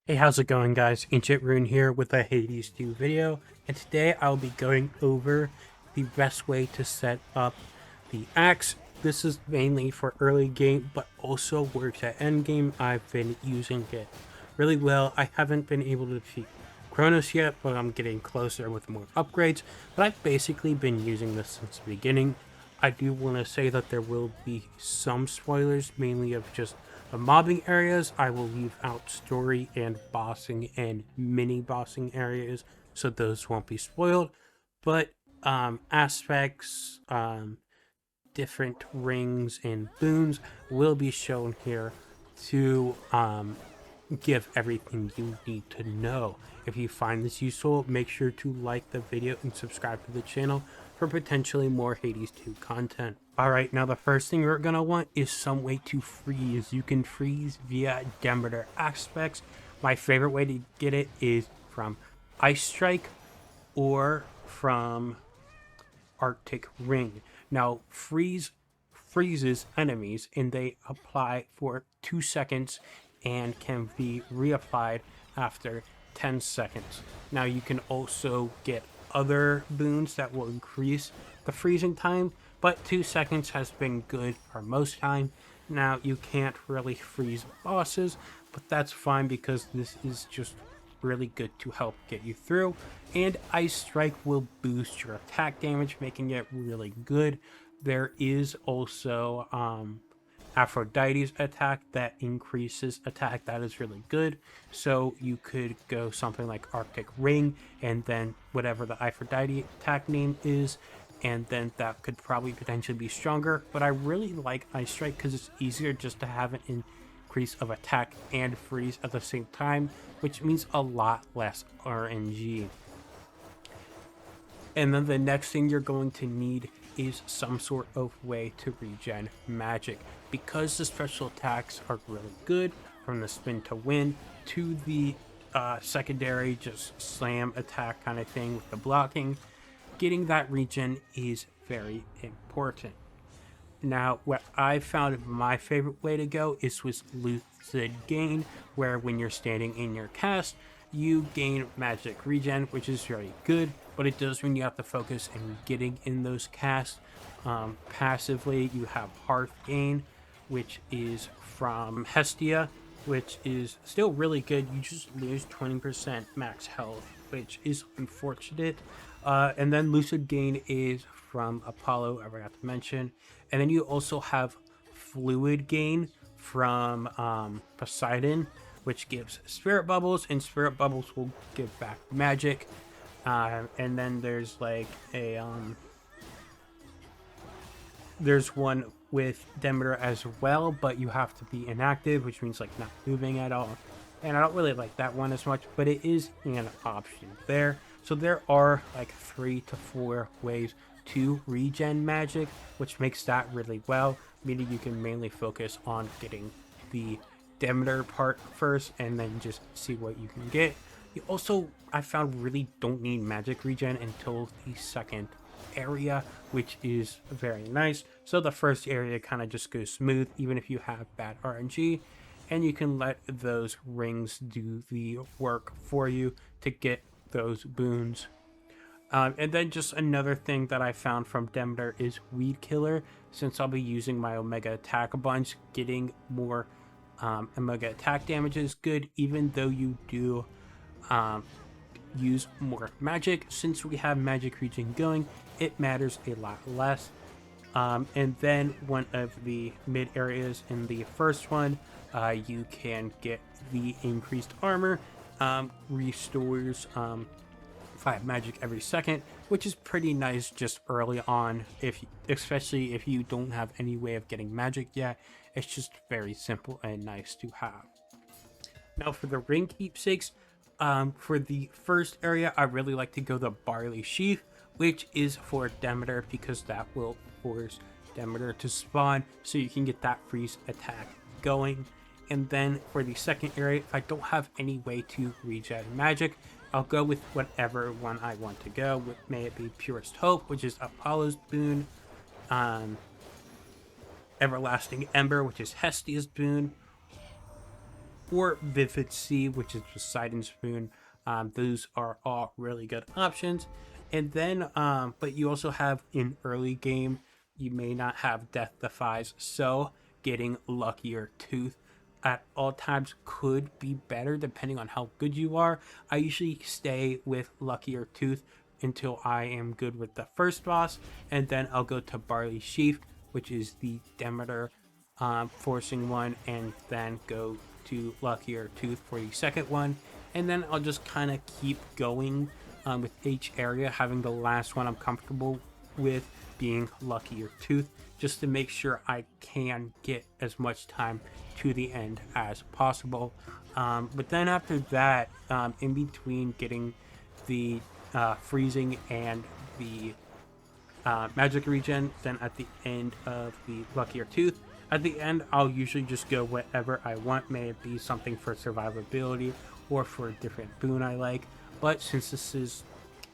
Hey, how's it going, guys? Ancient Rune here with a Hades 2 video, and today I'll be going over the best way to set up the axe. This is mainly for early game, but also works at end game. I've been using it really well. I haven't been able to defeat Kronos yet, but I'm getting closer with more upgrades. But I've basically been using this since the beginning. I do want to say that there will be some spoilers, mainly of just the mobbing areas. I will leave out story and bossing and mini bossing areas, so those won't be spoiled. But aspects, different rings and boons will be shown here to give everything you need to know. If you find this useful, make sure to like the video and subscribe to the channel for potentially more Hades 2 content. Alright, now the first thing you're gonna want is some way to freeze. You can freeze via Demeter aspects. My favorite way to get it is from Ice Strike or from Arctic Ring. Now, freezes enemies and they apply for 2 seconds and can be reapplied after 10 seconds. Now, you can also get other boons that will increase the freezing time, but 2 seconds has been good for most time. Now, you can't really freeze bosses, but that's fine because this is just really good to help get you through. And Ice Strike will boost your attack damage, making it really good. There is also Aphrodite's attack that increases attack. That is really good. So you could go something like Arctic Ring and then whatever the Aphrodite attack name is, and then that could probably potentially be stronger. But I really like Ice Strike because it's easier just to have it in increase of attack and freeze at the same time, which means a lot less RNG. And then the next thing you're going to need is some sort of way to regen magic. Because the special attacks are really good, from the spin to win to the secondary just slam attack kind of thing with the blocking, getting that regen is very important. Now, what I found my favorite way to go is with Lucid Gain, where when you're standing in your cast, you gain magic regen, which is very good, but it does mean you have to focus in getting in those casts. Passively, you have Hearth Gain, which is from Hestia, which is still really good. You just lose 20% max health, which is unfortunate. And then Lucid Gain is from Apollo, I forgot to mention. And then you also have Fluid Gain from Poseidon, which gives Spirit Bubbles, and Spirit Bubbles will give back magic. And then there's like a there's one with Demeter as well, but you have to be inactive, which means like not moving at all. And I don't really like that one as much, but it is an option there. So there are like 3 to 4 ways to regen magic, which makes that really well, meaning you can mainly focus on getting the Demeter part first and then just see what you can get. You also, I found, really don't need magic regen until the second area, which is very nice. So the first area kind of just goes smooth even if you have bad RNG, and you can let those rings do the work for you to get those boons. And then just another thing that I found from Demeter is Weed Killer. Since I'll be using my Omega attack a bunch, getting more Omega attack damage is good, even though you do use more magic. Since we have magic regen going, it matters a lot less. And then one of the mid areas in the first one, you can get the increased armor, restores 5 magic every second, which is pretty nice just early on, especially if you don't have any way of getting magic yet. It's just very simple and nice to have. Now for the ring keepsakes, for the first area, I really like to go the Barley Sheath, which is for Demeter because that will force Demeter to spawn so you can get that freeze attack going. And then for the second area, if I don't have any way to regen magic, I'll go with whatever one I want to go. May it be Purest Hope, which is Apollo's boon, Everlasting Ember, which is Hestia's boon, or Vivid Sea, which is Poseidon's Spoon. Those are all really good options. And then, but you also have in early game, you may not have Death Defies, so getting Luckier Tooth at all times could be better depending on how good you are. I usually stay with Luckier Tooth until I am good with the first boss, and then I'll go to Barley Sheaf, which is the Demeter forcing one, and then go to Luckier Tooth for the second one. And then I'll just kind of keep going with each area, having the last one I'm comfortable with being Luckier Tooth, just to make sure I can get as much time to the end as possible. But then after that, in between getting the freezing and the magic regen, then at the end of the Luckier Tooth, at the end I'll usually just go whatever I want, may it be something for survivability or for a different boon I like. But since this is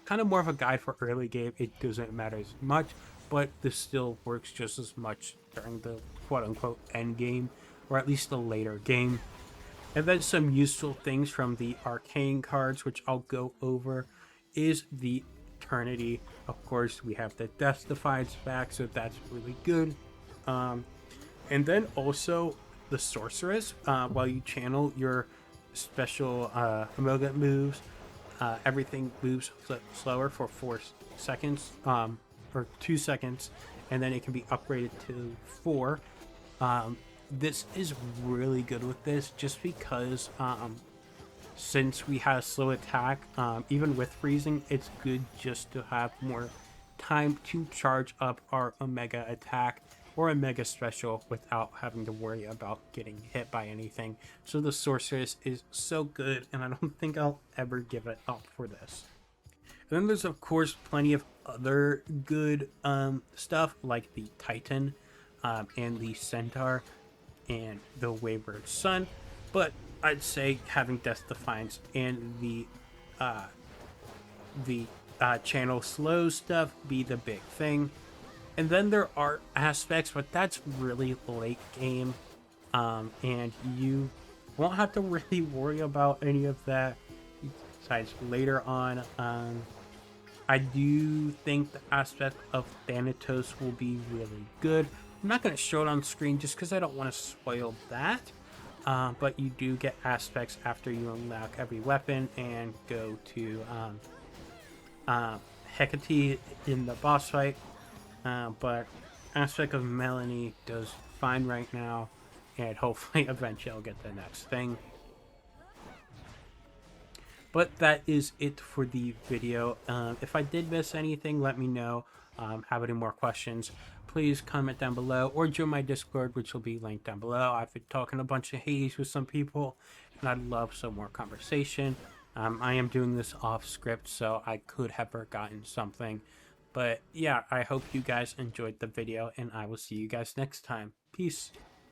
kind of more of a guide for early game, it doesn't matter as much, but this still works just as much during the quote-unquote end game, or at least the later game. And then some useful things from the Arcane cards, which I'll go over, is the Eternity. Of course, we have the Death Defiance back, so that's really good. And then also the Sorceress. While you channel your special amalgam moves, everything moves slower for 4 seconds, or 2 seconds, and then it can be upgraded to 4. This is really good with this, just because since we have slow attack, even with freezing, it's good just to have more time to charge up our Omega attack or a Mega Special without having to worry about getting hit by anything. So the Sorceress is so good, and I don't think I'll ever give it up for this. And then there's of course plenty of other good stuff like the Titan and the Centaur and the Wayward Sun, but I'd say having Death Defiance and the channel slow stuff be the big thing. And then there are aspects, but that's really late game, and you won't have to really worry about any of that besides later on. I do think the aspect of Thanatos will be really good. I'm not going to show it on screen just because I don't want to spoil that, but you do get aspects after you unlock every weapon and go to Hecate in the boss fight. But aspect of Melanie does fine right now, and hopefully eventually I'll get the next thing. But that is it for the video. If I did miss anything, let me know. Have any more questions, please comment down below or join my Discord, which will be linked down below. I've been talking a bunch of Hades with some people, and I'd love some more conversation. I am doing this off script, so I could have forgotten something. But yeah, I hope you guys enjoyed the video, and I will see you guys next time. Peace.